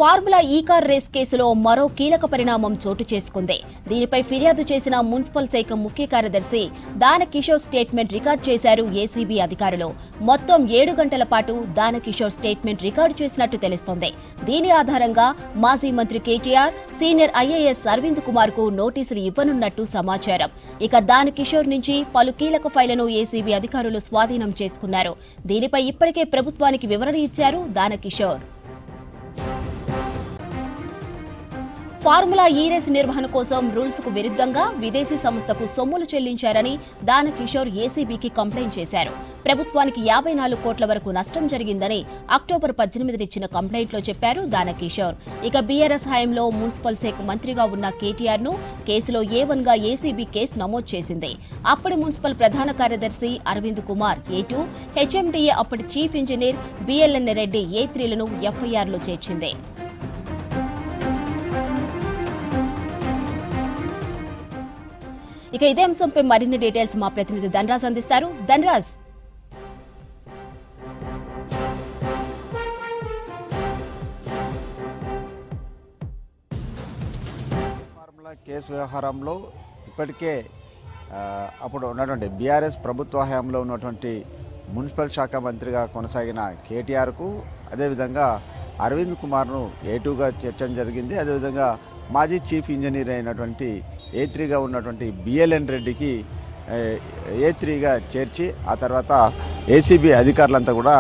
Formula ఈ car race కేసులో మరో కీలక పరిణామం చోటు చేసుకుంది. దీనిపై ఫిర్యాదు చేసిన మున్సిపల్ శాఖ ముఖ్య కార్యదర్శి దానకిషోర్ స్టేట్మెంట్ రికార్డు చేశారు ఏసీబీ అధికారులు. మొత్తం 7 గంటల పాటు దానకిషోర్ స్టేట్మెంట్ రికార్డు చేసినట్టు తెలుస్తోంది. దీని ఆధారంగా మాజీ మంత్రి కేటీఆర్, సీనియర్ ఐఏఎస్ అరవింద్ కుమార్ కు నోటీసులు ఇవ్వనున్నట్టు సమాచారం. ఇక దానకిషోర్ నుంచి పలు కీలక ఫైళ్లను ఏసీబీ అధికారులు స్వాధీనం చేసుకున్నారు. దీనిపై ఇప్పటికే ప్రభుత్వానికి వివరణ ఇచ్చారు దానకిషోర్. ఫార్ములా ఈ రేసు నిర్వహణ కోసం రూల్స్ కు విరుద్ధంగా విదేశీ సంస్థకు సొమ్ములు చెల్లించారని దానకిషోర్ ఏసీబీకి కంప్లైంట్ చేశారు. ప్రభుత్వానికి 54 కోట్ల వరకు నష్టం జరిగిందని అక్టోబర్ 18 ఇచ్చిన కంప్లైంట్లో చెప్పారు దానకిషోర్. ఇక బీఆర్ఎస్ హయాంలో మున్సిపల్ శాఖ మంత్రిగా ఉన్న కేటీఆర్ ను కేసులో A1 గా ఏసీబీ కేసు నమోదు చేసింది. అప్పటి మున్సిపల్ ప్రధాన కార్యదర్శి అరవింద్ కుమార్ A2, హెచ్ఎండీఏ అప్పటి చీఫ్ ఇంజనీర్ బిఎల్ఎన్ రెడ్డి A3లను ఎఫ్ఐఆర్లో చేర్చింది. ఇక ఇదే అంశంపై మరిన్ని డీటెయిల్స్ మా ప్రతినిధి ధనరాజ్ అందిస్తారు. ధనరాజ్, ఫార్ములా కేసు వ్యవహారంలో ఇప్పటికే అప్పుడు ఉన్నటువంటి బీఆర్ఎస్ ప్రభుత్వ హయాంలో ఉన్నటువంటి మున్సిపల్ శాఖ మంత్రిగా కొనసాగిన కేటీఆర్కు అదేవిధంగా అరవింద్ కుమార్ను A2గా చేర్చడం జరిగింది. అదేవిధంగా మాజీ చీఫ్ ఇంజనీర్ అయినటువంటి A3గా ఉన్నటువంటి బిఎల్ఎన్ రెడ్డికి A3గా చేర్చి ఆ తర్వాత ఏసీబీ అధికారులంతా కూడా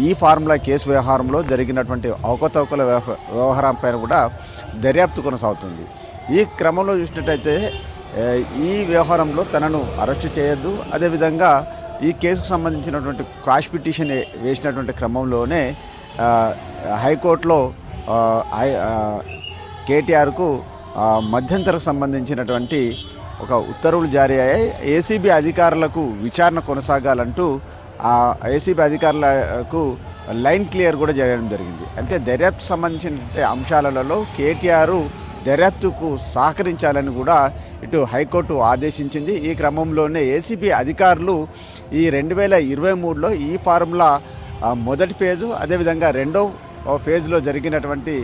ఈ ఫార్ములా కేసు వ్యవహారంలో జరిగినటువంటి అవకతవకల వ్యవహారం పైన కూడా దర్యాప్తు కొనసాగుతుంది. ఈ క్రమంలో చూసినట్టయితే ఈ వ్యవహారంలో తనను అరెస్టు చేయొద్దు, అదేవిధంగా ఈ కేసుకు సంబంధించినటువంటి క్వాష్ పిటిషన్ వేసినటువంటి క్రమంలోనే హైకోర్టులో కేటీఆర్కు మధ్యంతరకు సంబంధించినటువంటి ఒక ఉత్తర్వులు జారీ అయ్యాయి. ఏసీబీ అధికారులకు విచారణ కొనసాగాలంటూ ఏసీబీ అధికారులకు లైన్ క్లియర్ కూడా చేయడం జరిగింది. అంటే దర్యాప్తు సంబంధించిన అంశాలలో కేటీఆర్ దర్యాప్తుకు సహకరించాలని కూడా ఇటు హైకోర్టు ఆదేశించింది. ఈ క్రమంలోనే ఏసీబీ అధికారులు ఈ 2023లో ఈ ఫార్ములా మొదటి ఫేజు అదేవిధంగా రెండో ఫేజ్లో జరిగినటువంటి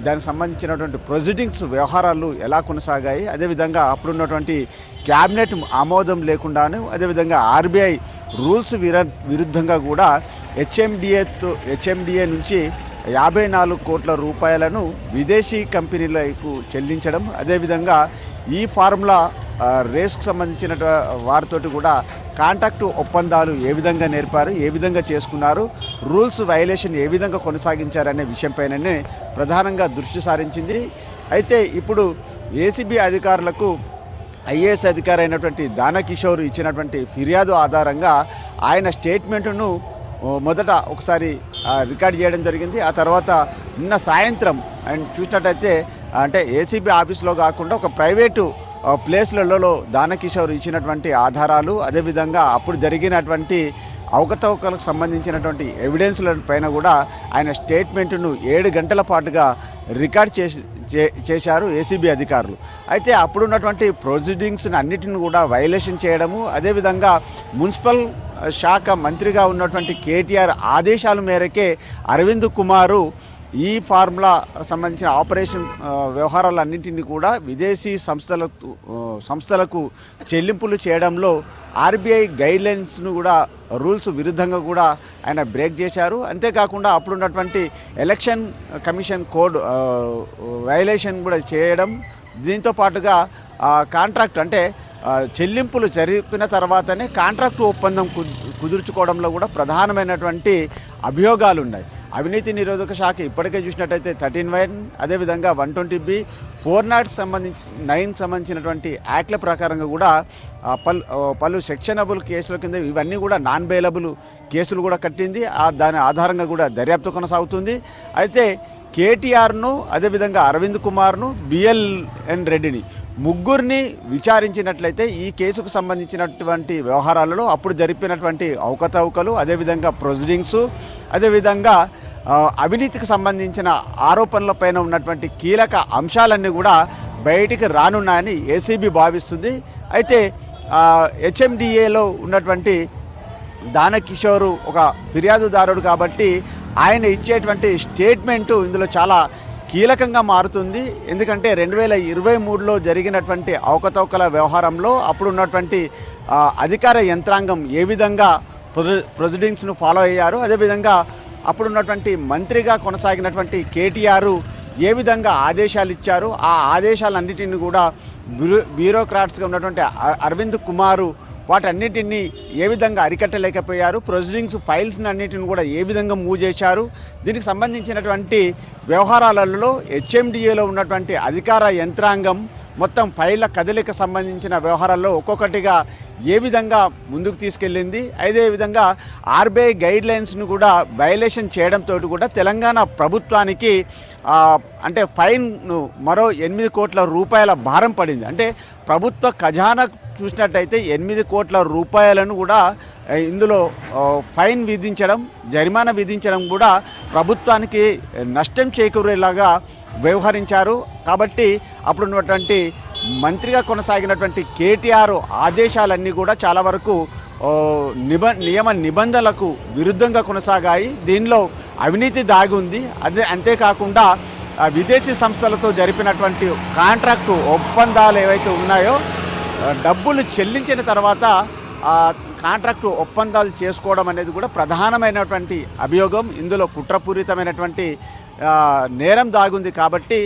దానికి సంబంధించినటువంటి ప్రొసీడింగ్స్ వ్యవహారాలు ఎలా కొనసాగాయి, అదేవిధంగా అప్పుడున్నటువంటి క్యాబినెట్ ఆమోదం లేకుండాను అదేవిధంగా ఆర్బీఐ రూల్స్ విరుద్ధంగా కూడా హెచ్ఎండిఏ నుంచి 54 కోట్ల రూపాయలను విదేశీ కంపెనీలకు చెల్లించడం, అదేవిధంగా ఈ ఫార్ములా రేస్కు సంబంధించిన వారితోటి కూడా కాంట్రాక్టు ఒప్పందాలు ఏ విధంగా నేర్పారు, ఏ విధంగా చేసుకున్నారు, రూల్స్ వైలేషన్ ఏ విధంగా కొనసాగించారనే విషయంపైననే ప్రధానంగా దృష్టి సారించింది. అయితే ఇప్పుడు ఏసీబీ అధికారులకు ఐఏఎస్ అధికారి అయినటువంటి దానకిషోర్ ఇచ్చినటువంటి ఫిర్యాదు ఆధారంగా ఆయన స్టేట్మెంటును మొదట ఒకసారి రికార్డ్ చేయడం జరిగింది. ఆ తర్వాత నిన్న సాయంత్రం ఆయన చూసినట్టయితే అంటే ఏసీబీ ఆఫీస్లో కాకుండా ఒక ప్రైవేటు ప్లేస్లలో దానకిషోర్ ఇచ్చినటువంటి ఆధారాలు, అదేవిధంగా అప్పుడు జరిగినటువంటి అవకతవకలకు సంబంధించినటువంటి ఎవిడెన్స్ల పైన కూడా ఆయన స్టేట్మెంటును 7 గంటల పాటుగా రికార్డ్ చేశారు ఏసీబీ అధికారులు. అయితే అప్పుడున్నటువంటి ప్రొసీడింగ్స్ని అన్నిటిని కూడా వైలేషన్ చేయడము, అదేవిధంగా మున్సిపల్ శాఖ మంత్రిగా ఉన్నటువంటి కేటీఆర్ ఆదేశాల మేరకే అరవింద్ కుమారు ఈ ఫార్ములా సంబంధించిన ఆపరేషన్ వ్యవహారాలన్నింటినీ కూడా విదేశీ సంస్థలకు చెల్లింపులు చేయడంలో ఆర్బీఐ గైడ్లైన్స్ను కూడా రూల్స్ విరుద్ధంగా కూడా ఆయన బ్రేక్ చేశారు. అంతేకాకుండా అప్పుడున్నటువంటి ఎలక్షన్ కమిషన్ కోడ్ వైలేషన్ కూడా చేయడం, దీంతో పాటుగా కాంట్రాక్ట్ అంటే చెల్లింపులు జరిపిన తర్వాతనే కాంట్రాక్టు ఒప్పందం కుదుర్చుకోవడంలో కూడా ప్రధానమైనటువంటి అభియోగాలు ఉన్నాయి. అవినీతి నిరోధక శాఖ ఇప్పటికే చూసినట్టయితే 13(1) అదేవిధంగా 120B 409 సంబంధించినటువంటి యాక్ట్ల ప్రకారంగా కూడా పలు సెక్షనబుల్ కేసుల కింద ఇవన్నీ కూడా నాన్ బెయిలబుల్ కేసులు కూడా కట్టింది. దాని ఆధారంగా కూడా దర్యాప్తు కొనసాగుతుంది. అయితే కేటీఆర్ను అదేవిధంగా అరవింద్ కుమార్ను బిఎల్ఎన్ రెడ్డిని ముగ్గురిని విచారించినట్లయితే ఈ కేసుకు సంబంధించినటువంటి వ్యవహారాలలో అప్పుడు జరిపినటువంటి అవకతవకలు, అదేవిధంగా ప్రొసీడింగ్స్, అదేవిధంగా అవినీతికి సంబంధించిన ఆరోపణలపైన ఉన్నటువంటి కీలక అంశాలన్నీ కూడా బయటికి రానున్నాయని ఏసీబీ భావిస్తుంది. అయితే హెచ్ఎండిఏలో ఉన్నటువంటి దానకిషోర్ ఒక ఫిర్యాదుదారుడు కాబట్టి ఆయన ఇచ్చేటువంటి స్టేట్మెంటు ఇందులో చాలా కీలకంగా మారుతుంది. ఎందుకంటే 2023లో జరిగినటువంటి అవకతవకల వ్యవహారంలో అప్పుడు ఉన్నటువంటి అధికార యంత్రాంగం ఏ విధంగా ప్రొసీడింగ్స్ను ఫాలో అయ్యారు, అదేవిధంగా అప్పుడున్నటువంటి మంత్రిగా కొనసాగినటువంటి కేటీఆర్ ఏ విధంగా ఆదేశాలు ఇచ్చారు, ఆ ఆదేశాలన్నిటిని కూడా బ్యూరోక్రాట్స్గా ఉన్నటువంటి అరవింద్ కుమారు వాటన్నిటిని ఏ విధంగా అరికట్టలేకపోయారు, ప్రొసీడింగ్స్ ఫైల్స్ని అన్నిటిని కూడా ఏ విధంగా మూవ్ చేశారు, దీనికి సంబంధించినటువంటి వ్యవహారాలలో హెచ్ఎండిఏలో ఉన్నటువంటి అధికార యంత్రాంగం మొత్తం ఫైళ్ళ కదలిక సంబంధించిన వ్యవహారాల్లో ఒక్కొక్కటిగా ఏ విధంగా ముందుకు తీసుకెళ్ళింది, అదేవిధంగా ఆర్బీఐ గైడ్లైన్స్ను కూడా వయలేషన్ చేయడంతో కూడా తెలంగాణ ప్రభుత్వానికి అంటే ఫైన్ను మరో 8 కోట్ల రూపాయల భారం పడింది. అంటే ప్రభుత్వ ఖజానా చూసినట్టయితే 8 కోట్ల రూపాయలను కూడా ఇందులో ఫైన్ విధించడం, జరిమానా విధించడం కూడా ప్రభుత్వానికి నష్టం చేకూరేలాగా వ్యవహరించారు. కాబట్టి అప్పుడున్నటువంటి మంత్రిగా కొనసాగినటువంటి కేటీఆర్ ఆదేశాలన్నీ కూడా చాలా వరకు నియమ నిబంధనలకు విరుద్ధంగా కొనసాగాయి. దీనిలో అవినీతి దాగి ఉంది. అంతేకాకుండా విదేశీ సంస్థలతో జరిపినటువంటి కాంట్రాక్టు ఒప్పందాలు ఏవైతే ఉన్నాయో డబ్బులు చెల్లించిన తర్వాత కాంట్రాక్టు ఒప్పందాలు చేసుకోవడం అనేది కూడా ప్రధానమైనటువంటి అభియోగం. ఇందులో కుట్రపూరితమైనటువంటి నేరం దాగుంది. కాబట్టి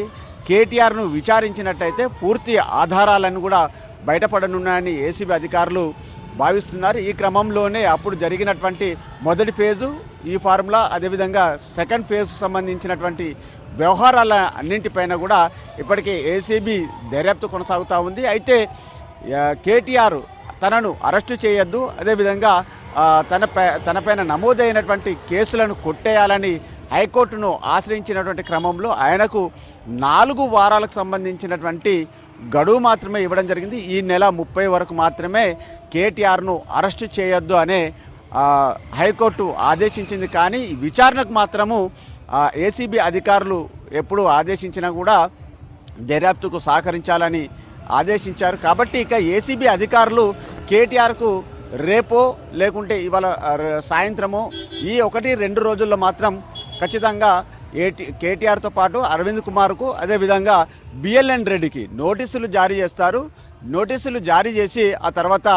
కేటీఆర్ను విచారించినట్టయితే పూర్తి ఆధారాలను కూడా బయటపడనున్నాయని ఏసీబీ అధికారులు భావిస్తున్నారు. ఈ క్రమంలోనే అప్పుడు జరిగినటువంటి మొదటి ఫేజు ఈ ఫార్ములా, అదేవిధంగా సెకండ్ ఫేజ్కు సంబంధించినటువంటి వ్యవహారాల అన్నింటిపైన కూడా ఇప్పటికే ఏసీబీ దర్యాప్తు కొనసాగుతూ ఉంది. అయితే కేటీఆర్ తనను అరెస్టు చేయొద్దు, అదేవిధంగా తనపైన నమోదైనటువంటి కేసులను కొట్టేయాలని హైకోర్టును ఆశ్రయించినటువంటి క్రమంలో ఆయనకు 4 వారాలకు సంబంధించినటువంటి గడువు మాత్రమే ఇవ్వడం జరిగింది. ఈ నెల 30 వరకు మాత్రమే కేటీఆర్ను అరెస్టు చేయొద్దు అనే హైకోర్టు ఆదేశించింది. కానీ విచారణకు మాత్రము ఏసీబీ అధికారులు ఎప్పుడు ఆదేశించినా కూడా దర్యాప్తుకు సహకరించాలని ఆదేశించారు. కాబట్టి ఇక ఏసీబీ అధికారులు కేటీఆర్కు రేపో లేకుంటే ఇవాళ సాయంత్రమో ఈ 1-2 రోజుల్లో మాత్రం ఖచ్చితంగా కేటీఆర్తో పాటు అరవింద్ కుమార్కు అదేవిధంగా బిఎల్ఎన్ రెడ్డికి నోటీసులు జారీ చేస్తారు. నోటీసులు జారీ చేసి ఆ తర్వాత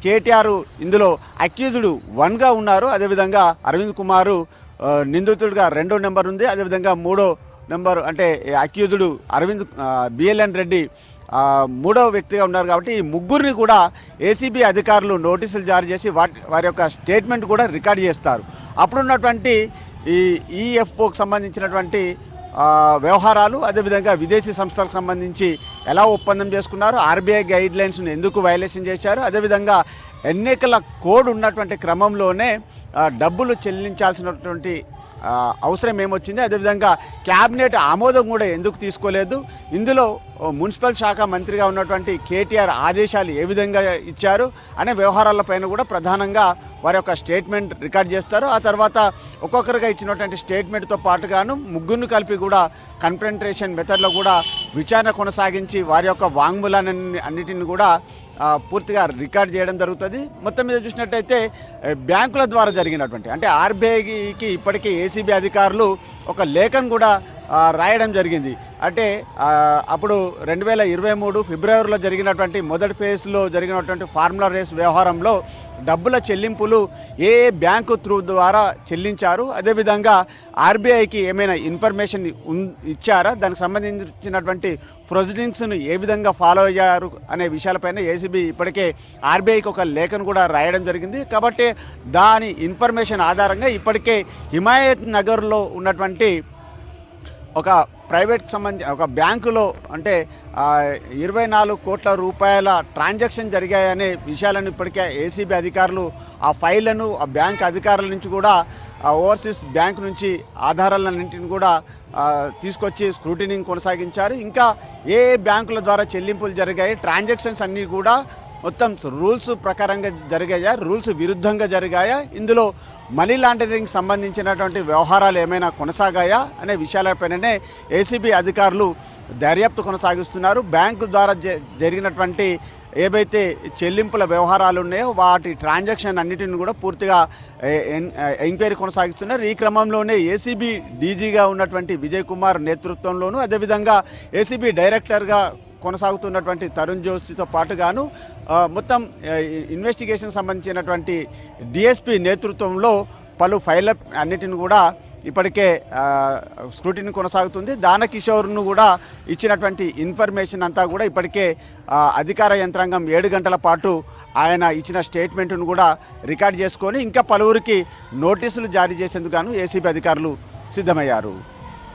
కేటీఆర్ ఇందులో అక్యూజ్డ్ 1గా ఉన్నారు, అదేవిధంగా అరవింద్ కుమారు నిందితుడిగా 2వ నెంబర్ ఉంది, అదేవిధంగా 3వ నెంబర్ అంటే అక్యూజ్డ్ బిఎల్ఎన్ రెడ్డి 3వ వ్యక్తిగా ఉన్నారు. కాబట్టి ఈ ముగ్గురిని కూడా ఏసీబీ అధికారులు నోటీసులు జారీ చేసి వారి యొక్క స్టేట్మెంట్ కూడా రికార్డ్ చేస్తారు. అప్పుడున్నటువంటి ఈ ఈఎఫ్ఓకి సంబంధించినటువంటి వ్యవహారాలు, అదేవిధంగా విదేశీ సంస్థలకు సంబంధించి ఎలా ఒప్పందం చేసుకున్నారు, ఆర్బీఐ గైడ్లైన్స్ను ఎందుకు వయలేషన్ చేశారు, అదేవిధంగా ఎన్నికల కోడ్ ఉన్నటువంటి క్రమంలోనే డబ్బులు చెల్లించాల్సినటువంటి అవసరం ఏమొచ్చింది, అదేవిధంగా క్యాబినెట్ ఆమోదం కూడా ఎందుకు తీసుకోలేదు, ఇందులో మున్సిపల్ శాఖ మంత్రిగా ఉన్నటువంటి కేటీఆర్ ఆదేశాలు ఏ విధంగా ఇచ్చారు అనే వ్యవహారాలపైన కూడా ప్రధానంగా వారి యొక్క స్టేట్మెంట్ రికార్డ్ చేస్తారు. ఆ తర్వాత ఒక్కొక్కరుగా ఇచ్చినటువంటి స్టేట్మెంట్తో పాటుగాను ముగ్గురిని కలిపి కూడా కన్ఫ్రంటేషన్ మెథడ్లో కూడా విచారణ కొనసాగించి వారి యొక్క వాంగ్మూలాన్ని అన్నిటిని కూడా పూర్తిగా రికార్డ్ చేయడం జరుగుతుంది. మొత్తం మీద చూసినట్టయితే బ్యాంకుల ద్వారా జరిగినటువంటి అంటే ఆర్బీఐకి ఇప్పటికీ ఏసీబీ అధికారులు ఒక లేఖను కూడా రాయడం జరిగింది. అంటే అప్పుడు 2023 ఫిబ్రవరిలో జరిగినటువంటి మొదటి ఫేజ్లో జరిగినటువంటి ఫార్ములా రేస్ వ్యవహారంలో డబ్బుల చెల్లింపులు ఏ బ్యాంకు త్రూ ద్వారా చెల్లించారు, అదేవిధంగా ఆర్బీఐకి ఏమైనా ఇన్ఫర్మేషన్ ఇచ్చారా, దానికి సంబంధించినటువంటి ప్రొసీడింగ్స్ను ఏ విధంగా ఫాలో అయ్యారు అనే విషయాలపైన ఏసీబీ ఇప్పటికే ఆర్బీఐకి ఒక లేఖను కూడా రాయడం జరిగింది. కాబట్టి దాని ఇన్ఫర్మేషన్ ఆధారంగా ఇప్పటికే హిమాయత్ నగర్లో ఉన్నటువంటి ఒక ప్రైవేట్కి సంబంధించి ఒక బ్యాంకులో అంటే 24 కోట్ల రూపాయల ట్రాన్సాక్షన్ జరిగాయనే విషయాలను ఇప్పటికే ఏసీబీ అధికారులు ఆ ఫైళ్లను ఆ బ్యాంక్ అధికారుల నుంచి కూడా ఓవర్సీస్ బ్యాంక్ నుంచి ఆధారాలన్నింటిని కూడా తీసుకొచ్చి స్క్రూటినింగ్ కొనసాగించారు. ఇంకా ఏ బ్యాంకుల ద్వారా చెల్లింపులు జరిగాయి, ట్రాన్సాక్షన్స్ అన్నీ కూడా మొత్తం రూల్స్ ప్రకారంగా జరిగాయా, రూల్స్ విరుద్ధంగా జరిగాయా, ఇందులో మనీ లాండరింగ్ సంబంధించినటువంటి వ్యవహారాలు ఏమైనా కొనసాగాయా అనే విషయాలపైననే ఏసీబీ అధికారులు దర్యాప్తు కొనసాగిస్తున్నారు. బ్యాంకు ద్వారా జరిగినటువంటి ఏవైతే చెల్లింపుల వ్యవహారాలు ఉన్నాయో వాటి ట్రాన్సాక్షన్ అన్నిటిని కూడా పూర్తిగా ఎంక్వైరీ కొనసాగిస్తున్నారు. ఈ క్రమంలోనే ఏసీబీ డీజీగా ఉన్నటువంటి విజయ్ కుమార్ నేతృత్వంలోను, అదేవిధంగా ఏసీబీ డైరెక్టర్గా కొనసాగుతున్నటువంటి తరుణ్ జోషితో పాటుగాను మొత్తం ఇన్వెస్టిగేషన్ సంబంధించినటువంటి డిఎస్పీ నేతృత్వంలో పలు ఫైళ్ళ అన్నిటిని కూడా ఇప్పటికే స్క్రూటినీ కొనసాగుతుంది. దానకిషోర్ను కూడా ఇచ్చినటువంటి ఇన్ఫర్మేషన్ అంతా కూడా ఇప్పటికే అధికార యంత్రాంగం 7 గంటల పాటు ఆయన ఇచ్చిన స్టేట్మెంట్ను కూడా రికార్డ్ చేసుకొని ఇంకా పలువురికి నోటీసులు జారీ చేసేందుకు గాను ఏసీబీ అధికారులు సిద్ధమయ్యారు.